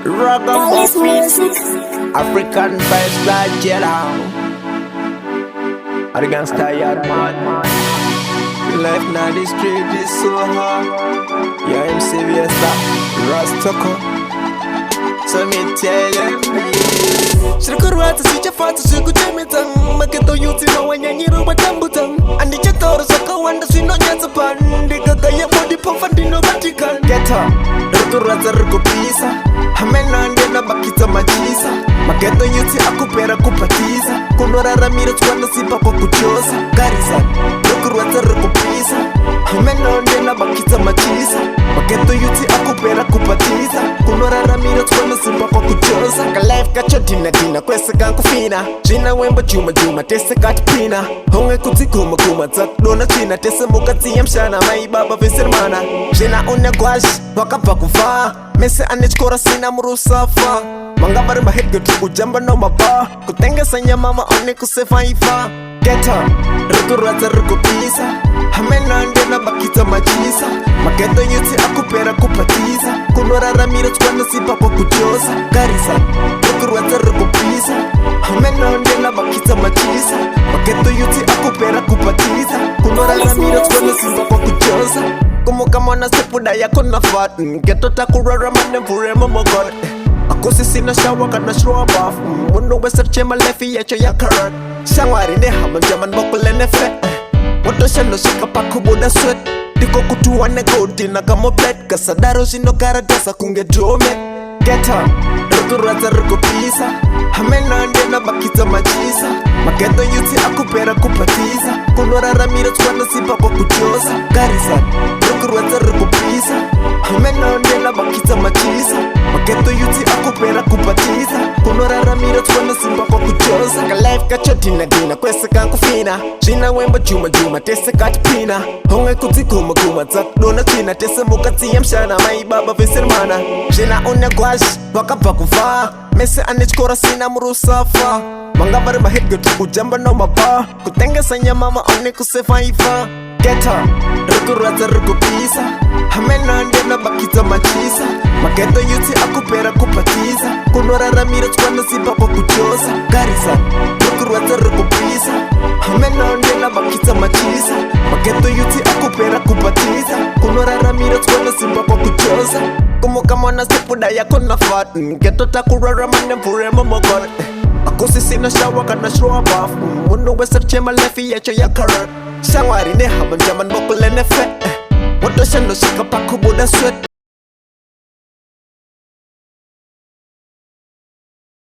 Rock and music. African vibes like Jedi. I can't stay out, man. Life now the street is so hard. Yeah, I'm serious, that Rastoko. So me tell them. Shrikurwata sichafata shikuchemita. Maketo yuti na wanyanyiro watambutam. Andichatora saka wanda sino nyata pandi. Kakaya body pofandino Vatican. Get up, Rukurwata rukupisa. Hamena ndena bakita majisa. Maketo yuti akupera kupatiza. Kunora ramiro chwanda sipa kwa kuchosa. Garisa, Rukurwata rukupisa. Hamena ndena bakita majisa. Maketo yuti akupera kupatiza. Kunora ramiro chwanda sipa kwa kuchosa. Ka life kacho dina kwesa kankufina. Jina wemba juma tese katipina. Honge kuti kuma zak dona china. Tese mukati ya mshana maibaba visermana. Jina une gwash wakapa kufa. Mese anechkora sina murusafa. Manga bari mahedge tuku jamba no maba. Kutenge sanya mama one kusefa ifa. Get up, Rukurwata rukupisa. Hamena ndena bakita majisa. Maketo yuti akupera kupatiza. Kunora ramiro chwana sipa kwa kuchosa. Garisa, Rukurwata rukupisa. Hamena ndena bakita majisa. Maketo yuti akupera kupatiza. Kunora ramiro chwana sipa kwa kuchosa. Como kamana sepuda yako na fat. Geto takurara mane mpure momogore. Ako sisina shawa kana shroa baf. Mundo weser chema lefi yecho ya karat. Shangwari ne haman jaman mokule ne fe. Wato shendo shika paku buda sweat. Diko kutuwa ne godi na kamo plate. Kasadaro shino karadasa kunge drome. Get up, Rukurwata rukupisa. Hamena ndena bakita majisa. Maketo yuti akupera kupatiza. Kunora ramiro chwana sipa kwa kuchosa. Garisa, Rukurwata rukupisa. Hamena ndena bakita majisa. Maketo yuti akupera kupatiza. Kunora ramiro chwana sipa kwa kuchosa. Ka life kacho dina kwesa kankufina. Jina wemba juma tese katipina. Honge kuti kuma zak dona china. Tese mukati ya mshana maibaba visermana. Jina une gwash wakapa kufa. Mese anechkora sina murusafa. Manga bari mahedge tuku jamba no maba. Kutenge sanya mama one kusefa ifa. Get up, Rukurwata rukupisa. Hamena ndena bakita majisa. Maketo yuti akupera kupatiza. Kunora ramiro chwana sipa kwa kuchosa. Garisa, Rukurwata rukupisa. Hamena ndena bakita majisa. Maketo yuti akupera kupatiza. Kunora ramiro chwana sipa kwa kuchosa. Como kamana sepuda yako na fat. Geto takurara mane mpure momogore. Ako sisina shawa kana shroa baf. Mundo weser chema lefi yecho ya karat. Shangwari ne haman jaman mokule ne fe. Wato shendo shika paku buda sweat.